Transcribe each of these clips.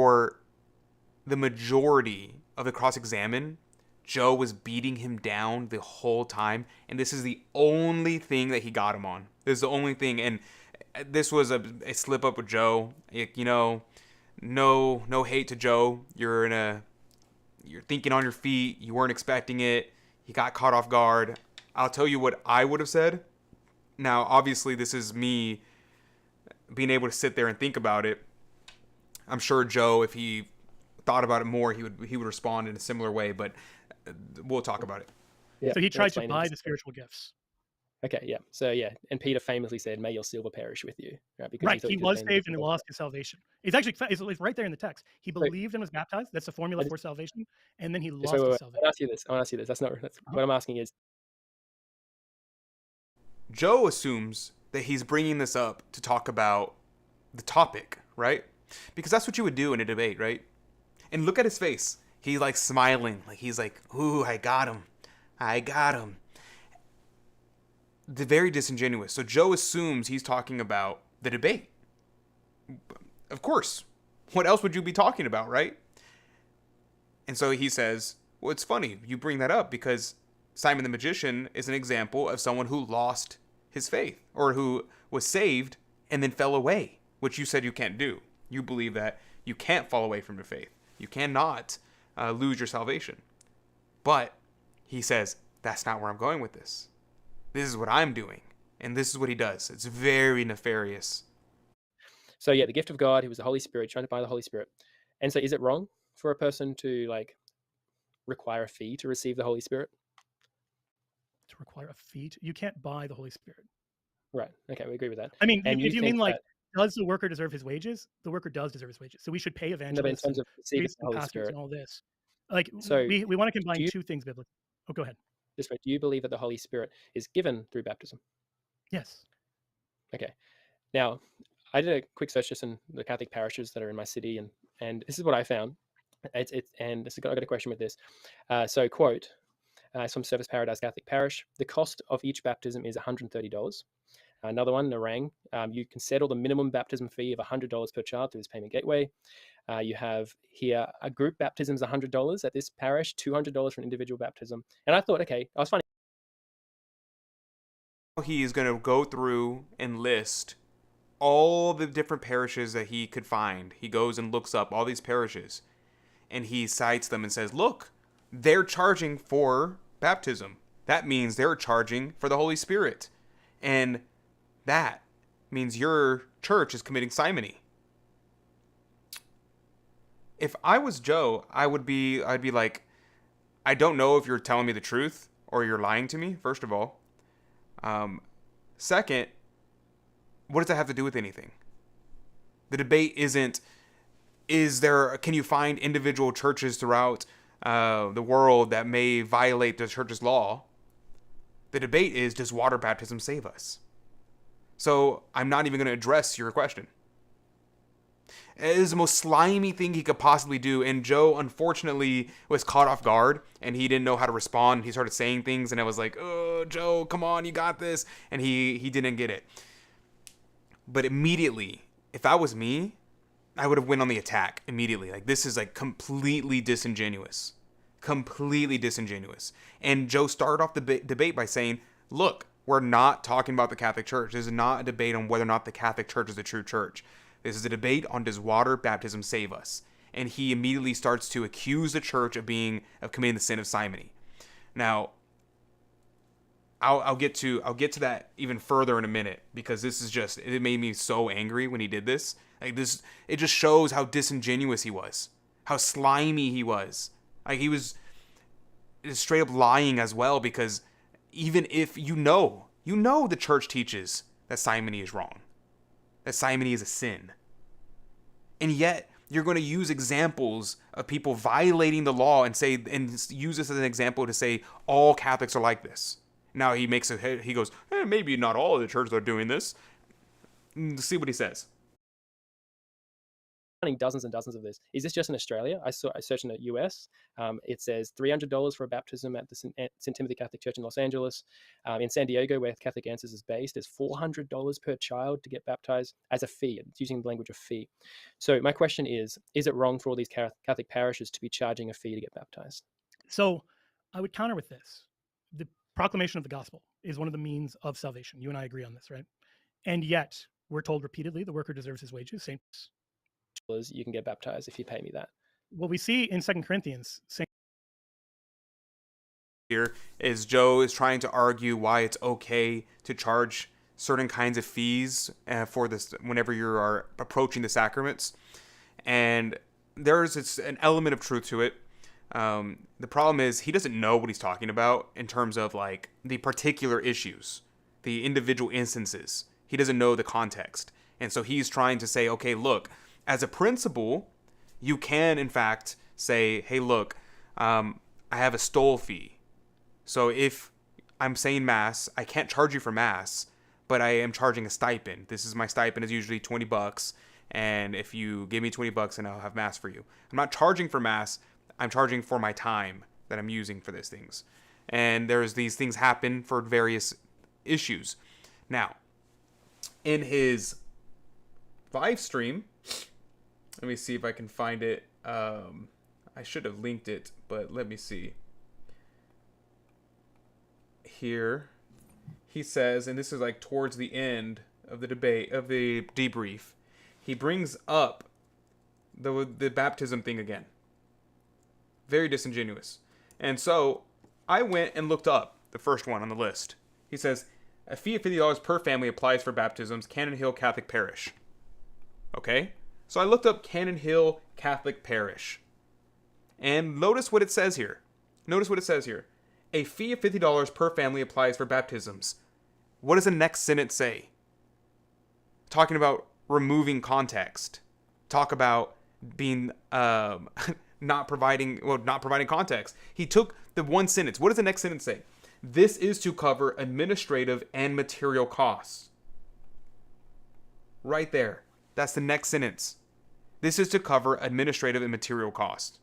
for the majority of the cross-examine, Joe was beating him down the whole time, and this is the only thing that he got him on. This is the only thing, and this was a slip up with Joe. No hate to Joe. You're thinking on your feet. You weren't expecting it. You got caught off guard. I'll tell you what I would have said. Now, obviously, this is me being able to sit there and think about it. I'm sure Joe, if he thought about it more, he would respond in a similar way, but we'll talk about it. Yeah, so he tried to buy the spiritual gifts. Okay, yeah. So yeah, and Peter famously said, "May your silver perish with you." Right, because he was saved and lost his salvation. It's actually it's right there in the text. He believed and was baptized. That's the formula for salvation, and then he lost his salvation. I want to ask you this. That's what I'm asking is. Joe assumes that he's bringing this up to talk about the topic, right? Because that's what you would do in a debate, right? And look at his face. He's like smiling, like he's like, "Ooh, I got him. They're very disingenuous. So Joe assumes he's talking about the debate. Of course. What else would you be talking about, right? And so he says, well, it's funny you bring that up because Simon the Magician is an example of someone who lost his faith or who was saved and then fell away, which you said you can't do. You believe that you can't fall away from your faith. You cannot lose your salvation. But he says, that's not where I'm going with this. This is what I'm doing. And this is what he does. It's very nefarious. So yeah, the gift of God, who was the Holy Spirit, trying to buy the Holy Spirit. And so is it wrong for a person to require a fee to receive the Holy Spirit? To require a fee? You can't buy the Holy Spirit. Right. Okay, we agree with that. I mean, if you mean does the worker deserve his wages? The worker does deserve his wages. So we should pay evangelists, in terms of receiving the Holy pastors, Spirit, and all this. So we want to combine two things biblically. Oh, go ahead. This way, do you believe that the Holy Spirit is given through baptism? Yes. Okay. Now, I did a quick search just in the Catholic parishes that are in my city, and this is what I found. I got a question with this. So, quote, from Service Paradise Catholic Parish, the cost of each baptism is $130. Another one, Narang, you can settle the minimum baptism fee of $100 per child through this payment gateway. You have here a group baptism is $100 at this parish, $200 for an individual baptism. And I thought, okay, I was finding. He is going to go through and list all the different parishes that he could find. He goes and looks up all these parishes and he cites them and says, look, they're charging for baptism. That means they're charging for the Holy Spirit. And that means your church is committing simony. If I was Joe, I'd be like, I don't know if you're telling me the truth or you're lying to me, first of all. Second, what does that have to do with anything? The debate isn't, can you find individual churches throughout the world that may violate the church's law? The debate is, does water baptism save us? So I'm not even going to address your question. It is the most slimy thing he could possibly do, and Joe unfortunately was caught off guard, and he didn't know how to respond. He started saying things, and I was like, oh, Joe, come on, you got this, and he didn't get it. But immediately, if that was me, I would have went on the attack immediately. Like, this is completely disingenuous. Completely disingenuous. And Joe started off the debate by saying, look, we're not talking about the Catholic Church. This is not a debate on whether or not the Catholic Church is the true church. This is a debate on, does water baptism save us? And he immediately starts to accuse the church of committing the sin of simony. Now, I'll get to that even further in a minute, because this is just, it made me so angry when he did this. It just shows how disingenuous he was, how slimy he was. He was straight up lying as well, because even if you know the church teaches that simony is wrong, that simony is a sin, and yet you're going to use examples of people violating the law and use this as an example to say all Catholics are like this. Now he goes, maybe not all of the churches are doing this. See what he says. finding dozens and dozens of this. Is this just in Australia? I searched in the US. It says $300 for a baptism at the St. Timothy Catholic Church in Los Angeles. In San Diego, where Catholic Answers is based, is $400 per child to get baptized as a fee. It's using the language of fee. So my question is it wrong for all these Catholic parishes to be charging a fee to get baptized? So I would counter with this. The proclamation of the gospel is one of the means of salvation. You and I agree on this, right? And yet we're told repeatedly the worker deserves his wages. You can get baptized if you pay me that. What we see in 2 Corinthians here is Joe is trying to argue why it's okay to charge certain kinds of fees for this whenever you are approaching the sacraments, and there's an element of truth to it. The problem is he doesn't know what he's talking about in terms of like the particular issues, the individual instances. He doesn't know the context, and so he's trying to say, okay, look, as a principle, you can in fact say, hey, look, I have a stole fee. So if I'm saying mass, I can't charge you for mass, but I am charging a stipend. This is my stipend is usually $20, and if you give me $20, then I'll have mass for you. I'm not charging for mass. I'm charging for my time that I'm using for these things. And there's these things happen for various issues. Now, in his live stream, let me see if I can find it. I should have linked it, but let me see. Here, he says, and this is like towards the end of the debate, of the debrief, he brings up the baptism thing again. Very disingenuous. And so I went and looked up the first one on the list. He says, a fee of $50 per family applies for baptisms, Cannon Hill Catholic Parish. Okay? So I looked up Cannon Hill Catholic Parish. And notice what it says here. Notice what it says here. A fee of $50 per family applies for baptisms. What does the next sentence say? Talking about removing context. Talk about being not providing context. He took the one sentence. What does the next sentence say? This is to cover administrative and material costs. Right there. That's the next sentence. This is to cover administrative and material costs.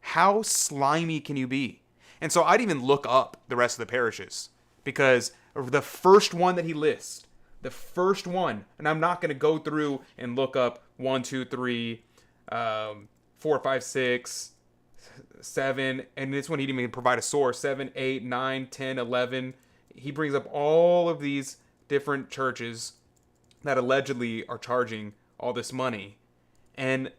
How slimy can you be? And so I'd even look up the rest of the parishes, because the first one that he lists, the first one, and I'm not going to go through and look up 1, 2, 3, 4, 5, 6, 7, and this one he didn't even provide a source, 7, 8, 9, 10, 11. He brings up all of these different churches that allegedly are charging all this money. And,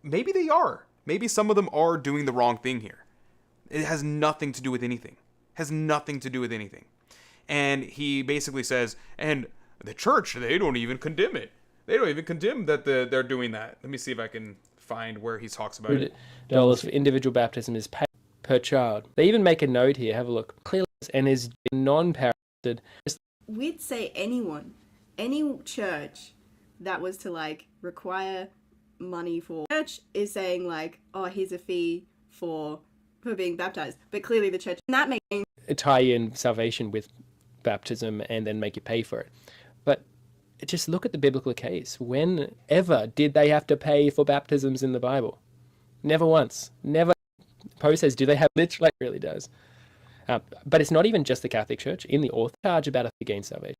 maybe they are. Maybe some of them are doing the wrong thing here. It has nothing to do with anything. Has nothing to do with anything. And he basically says, and the church, they don't even condemn it. They don't even condemn that they're doing that. Let me see if I can find where he talks about it. $100 for individual baptism is paid per child. They even make a note here. Have a look. Clearly, and is non-parished. We'd say anyone, any church that was to require money for church is saying oh, here's a fee for being baptized, but clearly the church that making tie in salvation with baptism and then make you pay for it. But just look at the biblical case. Whenever did they have to pay for baptisms in the Bible? Never once. Never. Poe says, do they have literally? Like, really does. But it's not even just the Catholic Church. In the author charge about a fee gain salvation.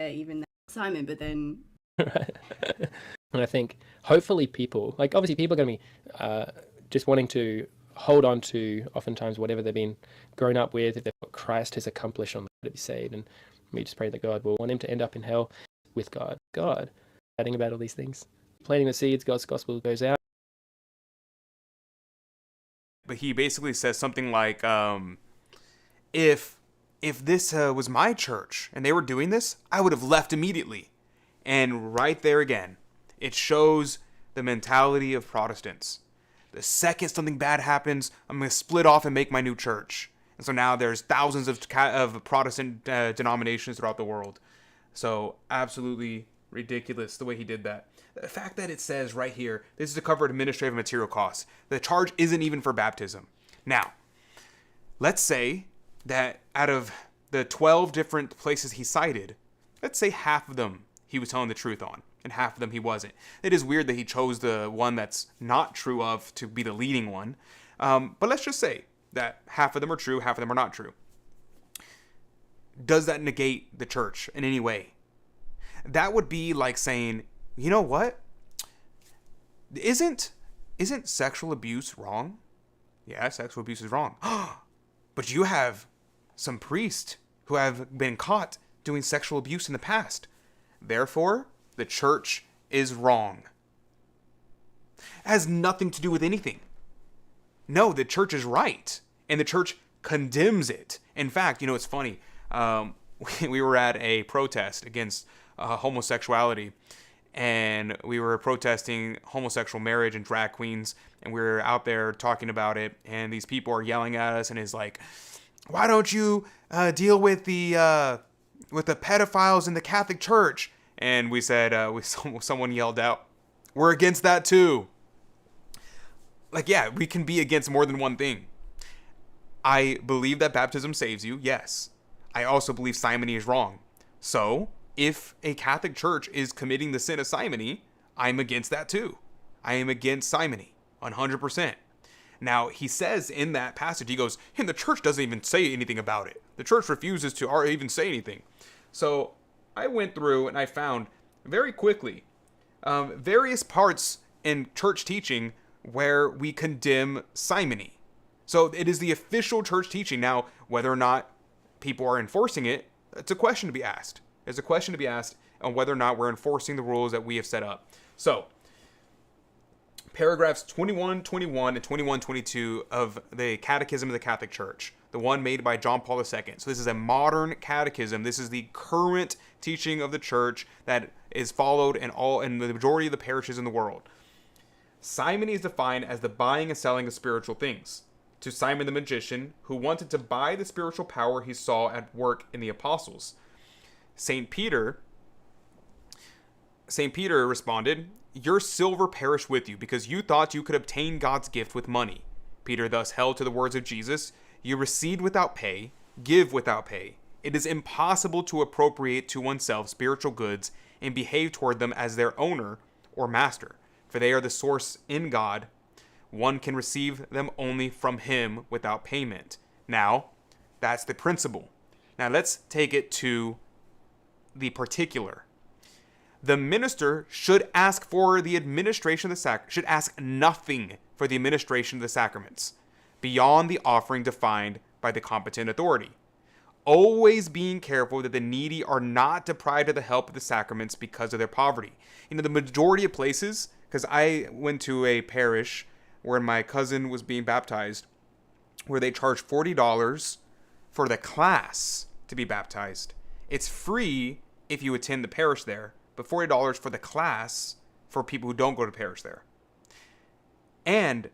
Even Simon, but then. And I think hopefully people, obviously people are going to be just wanting to hold on to oftentimes whatever they've been grown up with, if they've what Christ has accomplished on the way to be saved. And we just pray that God will want him to end up in hell with God. Chatting about all these things. Planting the seeds, God's gospel goes out. But he basically says something like, if this was my church and they were doing this, I would have left immediately. And right there again, it shows the mentality of Protestants. The second something bad happens, I'm going to split off and make my new church. And so now there's thousands of Protestant denominations throughout the world. So absolutely ridiculous the way he did that. The fact that it says right here, this is to cover administrative and material costs. The charge isn't even for baptism. Now, let's say that out of the 12 different places he cited, let's say half of them he was telling the truth on. and half of them he wasn't. It is weird that he chose the one that's not true of to be the leading one. But let's just say that half of them are true, half of them are not true. Does that negate the church in any way? That would be like saying, you know what? Isn't sexual abuse wrong? Yeah, sexual abuse is wrong. But you have some priests who have been caught doing sexual abuse in the past. Therefore, the church is wrong. It has nothing to do with anything. No, the church is right, and the church condemns it. In fact, you know, it's funny. We were at a protest against homosexuality, and we were protesting homosexual marriage and drag queens, and we were out there talking about it, and these people are yelling at us, and it's like, why don't you deal with the pedophiles in the Catholic Church? And we said, someone yelled out, we're against that too. Like, yeah, we can be against more than one thing. I believe that baptism saves you, yes. I also believe simony is wrong. So, if a Catholic church is committing the sin of simony, I'm against that too. I am against simony, 100%. Now, he says in that passage, he goes, and the church doesn't even say anything about it. The church refuses to even say anything. So, I went through and I found very quickly various parts in church teaching where we condemn simony. So, it is the official church teaching. Now, whether or not people are enforcing it, it's a question to be asked. There's a question to be asked on whether or not we're enforcing the rules that we have set up. So, paragraphs 2121 and 2122 of the Catechism of the Catholic Church, the one made by John Paul II. So this is a modern catechism. This is the current teaching of the church that is followed in the majority of the parishes in the world. Simony is defined as the buying and selling of spiritual things. To Simon the magician, who wanted to buy the spiritual power he saw at work in the apostles. St. Peter responded, your silver perished with you, because you thought you could obtain God's gift with money. Peter thus held to the words of Jesus, you receive without pay, give without pay. It is impossible to appropriate to oneself spiritual goods and behave toward them as their owner or master, for they are the source in God. One can receive them only from him without payment. Now, that's the principle. Now let's take it to the particular. The minister should ask for the administration of the should ask nothing for the administration of the sacraments beyond the offering defined by the competent authority, always being careful that the needy are not deprived of the help of the sacraments because of their poverty. You know, the majority of places, because I went to a parish where my cousin was being baptized, where they charge $40 for the class to be baptized. It's free if you attend the parish there, but $40 for the class for people who don't go to parish there. And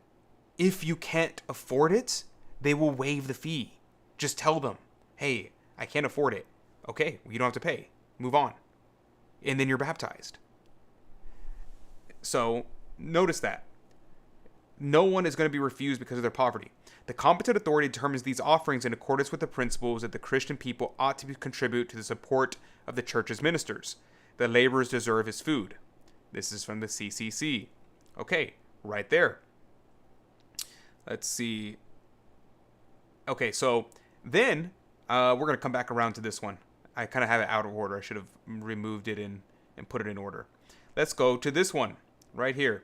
if you can't afford it, they will waive the fee. Just tell them, hey, I can't afford it. Okay, well, you don't have to pay. Move on. And then you're baptized. So notice that. No one is going to be refused because of their poverty. The competent authority determines these offerings in accordance with the principles that the Christian people ought to contribute to the support of the church's ministers. The laborers deserve his food. This is from the CCC. Okay, right there. Let's see. Okay, so then we're going to come back around to this one. I kind of have it out of order. I should have removed it and put it in order. Let's go to this one right here.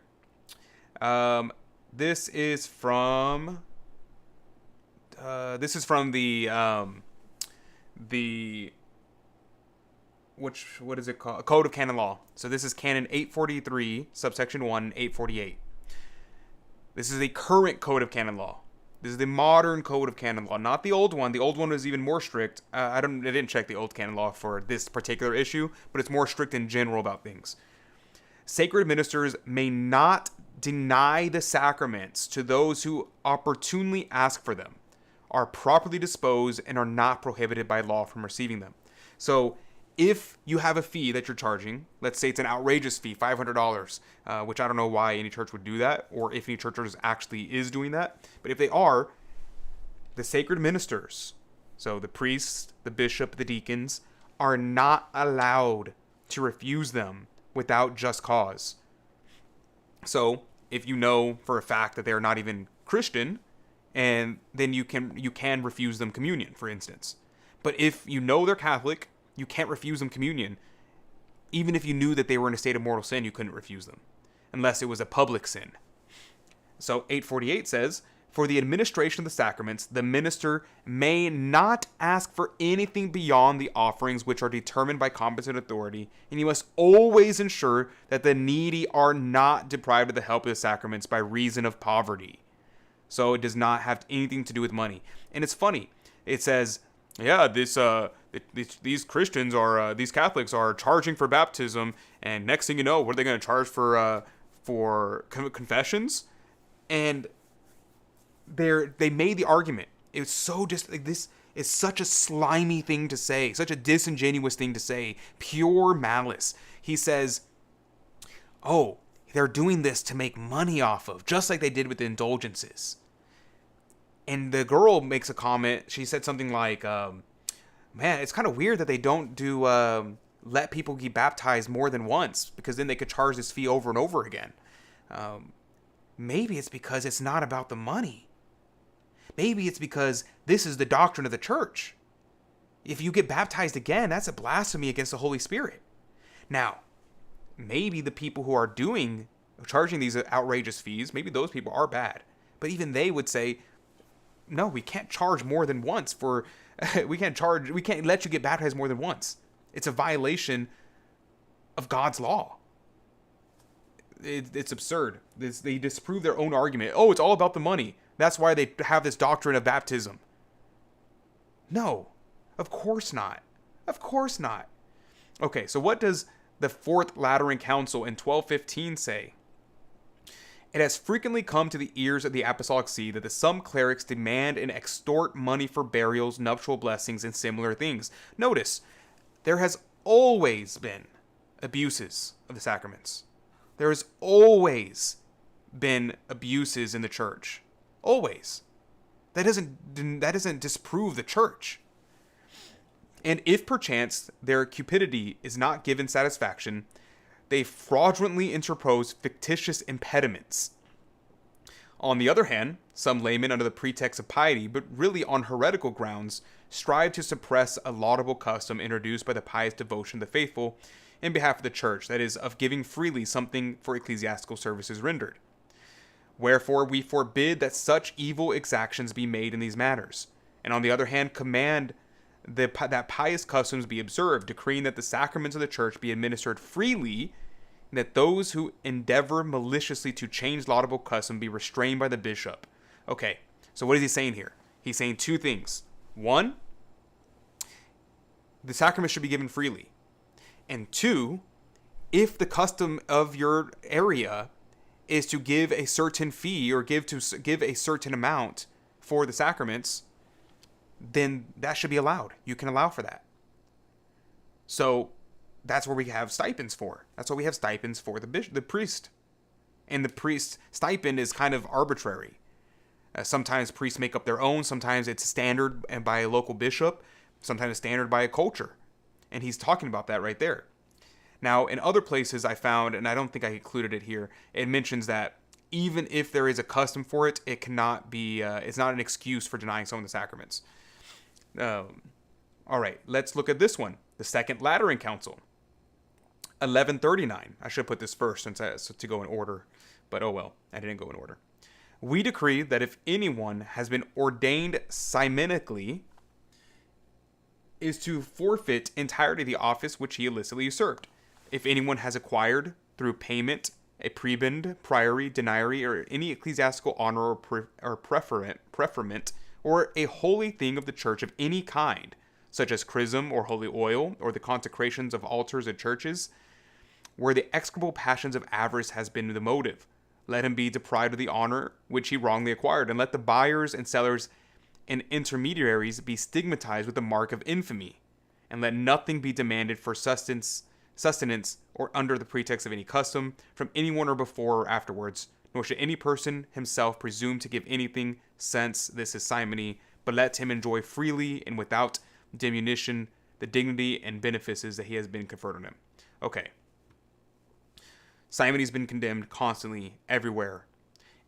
This is from what is it called? Code of Canon Law. So this is Canon 843, subsection 1, 848. This is a current Code of Canon Law. This is the modern Code of Canon Law, not the old one. The old one was even more strict. I didn't check the old canon law for this particular issue, but it's more strict in general about things. Sacred ministers may not deny the sacraments to those who opportunely ask for them, are properly disposed, and are not prohibited by law from receiving them. So if you have a fee that you're charging, let's say it's an outrageous fee, $500, which I don't know why any church would do that, or if any church actually is doing that. But if they are, the sacred ministers, so the priests, the bishop, the deacons, are not allowed to refuse them without just cause. So if you know for a fact that they're not even Christian, and then you can refuse them communion, for instance. But if you know they're Catholic, you can't refuse them communion. Even if you knew that they were in a state of mortal sin, you couldn't refuse them, unless it was a public sin. So 848 says, for the administration of the sacraments, the minister may not ask for anything beyond the offerings which are determined by competent authority, and he must always ensure that the needy are not deprived of the help of the sacraments by reason of poverty. So it does not have anything to do with money. And it's funny. It says, yeah, these Christians are, these Catholics are charging for baptism, and next thing you know, what are they going to charge for confessions? And they made the argument. It was so just like, this is such a slimy thing to say, such a disingenuous thing to say, pure malice. He says, oh, they're doing this to make money off of, just like they did with the indulgences. And the girl makes a comment. She said something like, man, it's kind of weird that they don't do let people get baptized more than once, because then they could charge this fee over and over again. Maybe it's because it's not about the money. Maybe it's because this is the doctrine of the church. If you get baptized again, that's a blasphemy against the Holy Spirit. Now, maybe the people who are charging these outrageous fees, maybe those people are bad. But even they would say, no, we can't charge more than once we can't let you get baptized more than once. It's a violation of God's law. It's absurd. They disprove their own argument. Oh, it's all about the money. That's why they have this doctrine of baptism. No, of course not. Of course not. Okay, so what does the Fourth Lateran Council in 1215 say? It has frequently come to the ears of the Apostolic See that some clerics demand and extort money for burials, nuptial blessings, and similar things. Notice, there has always been abuses of the sacraments. There has always been abuses in the church. Always. That doesn't disprove the church. And if perchance their cupidity is not given satisfaction, they fraudulently interpose fictitious impediments. On the other hand, some laymen, under the pretext of piety, but really on heretical grounds, strive to suppress a laudable custom introduced by the pious devotion of the faithful in behalf of the church, that is, of giving freely something for ecclesiastical services rendered. Wherefore we forbid that such evil exactions be made in these matters, and on the other hand command that pious customs be observed, decreeing that the sacraments of the church be administered freely, and that those who endeavor maliciously to change laudable custom be restrained by the bishop. Okay, so what is he saying here? He's saying two things. One, the sacrament should be given freely. And two, if the custom of your area is to give a certain fee or give a certain amount for the sacraments, then that should be allowed. You can allow for that. So that's where we have stipends for. That's what we have stipends for the priest. And the priest's stipend is kind of arbitrary. Sometimes priests make up their own. Sometimes it's standard by a local bishop. Sometimes it's standard by a culture. And he's talking about that right there. Now, in other places I found, and I don't think I included it here, it mentions that even if there is a custom for it, it cannot be, it's not an excuse for denying someone the sacraments. All right, let's look at this one. The Second Lateran Council, 1139. I should put this first to go in order, but oh well, I didn't go in order. We decree that if anyone has been ordained simonically, is to forfeit entirely the office which he illicitly usurped. If anyone has acquired through payment a prebend, priory, denarii, or any ecclesiastical honor or preferment, or a holy thing of the church of any kind, such as chrism or holy oil, or the consecrations of altars and churches, where the execrable passions of avarice has been the motive, let him be deprived of the honor which he wrongly acquired, and let the buyers and sellers and intermediaries be stigmatized with the mark of infamy, and let nothing be demanded for sustenance or under the pretext of any custom from anyone or before or afterwards, nor should any person himself presume to give anything, since this is simony, but let him enjoy freely and without diminution the dignity and benefices that he has been conferred on him. Okay. Simony's been condemned constantly everywhere.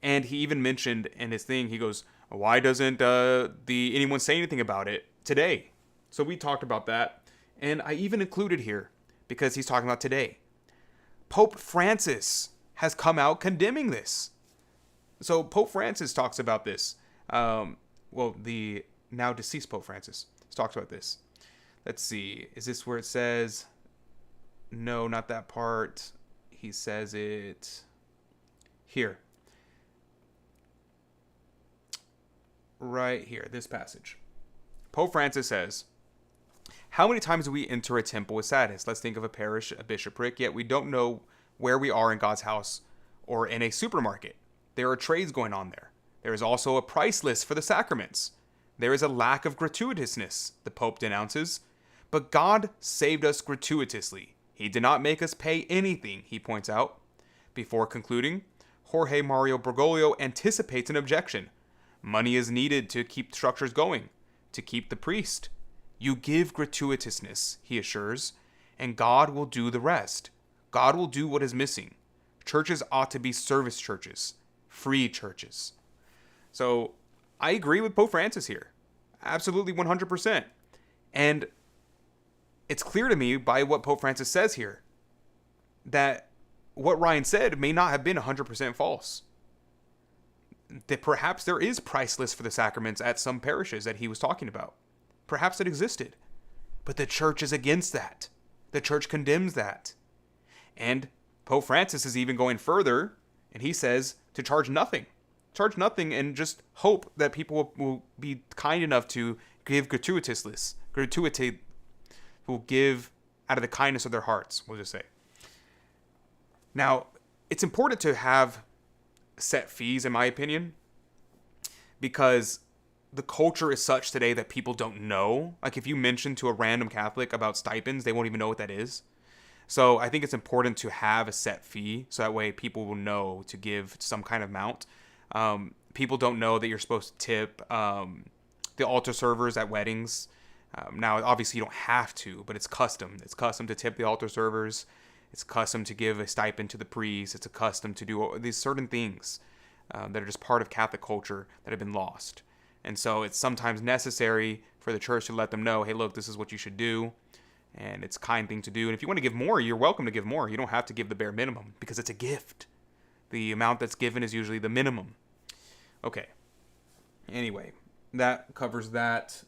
And he even mentioned in his thing, he goes, why doesn't anyone say anything about it today? So we talked about that. And I even included here, because he's talking about today, Pope Francis has come out condemning this. So Pope Francis talks about this. The now deceased Pope Francis talks about this. Let's see. Is this where it says? No, not that part. He says it here. Right here, this passage. Pope Francis says, how many times do we enter a temple with sadness? Let's think of a parish, a bishopric, yet we don't know where we are in God's house or in a supermarket. There are trades going on there. There is also a price list for the sacraments. There is a lack of gratuitousness, the Pope denounces. But God saved us gratuitously. He did not make us pay anything, he points out. Before concluding, Jorge Mario Bergoglio anticipates an objection. Money is needed to keep structures going, to keep the priest. You give gratuitousness, he assures, and God will do the rest. God will do what is missing. Churches ought to be service churches, free churches. So I agree with Pope Francis here. Absolutely 100%. And it's clear to me by what Pope Francis says here that what Ryan said may not have been 100% false. That perhaps there is price lists for the sacraments at some parishes that he was talking about. Perhaps it existed. But the church is against that. The church condemns that. And Pope Francis is even going further, and he says to charge nothing. Charge nothing and just hope that people will be kind enough to give gratuitousness. Will give out of the kindness of their hearts, we'll just say. Now, it's important to have set fees, in my opinion, because the culture is such today that people don't know. Like, if you mention to a random Catholic about stipends, they won't even know what that is. So I think it's important to have a set fee, so that way people will know to give some kind of amount. People don't know that you're supposed to tip the altar servers at weddings. Now, obviously, you don't have to, but it's custom. It's custom to tip the altar servers. It's custom to give a stipend to the priest. It's a custom to do these certain things that are just part of Catholic culture that have been lost. And so it's sometimes necessary for the church to let them know, hey, look, this is what you should do. And it's a kind thing to do. And if you want to give more, you're welcome to give more. You don't have to give the bare minimum because it's a gift. The amount that's given is usually the minimum. Okay. Anyway, that covers that.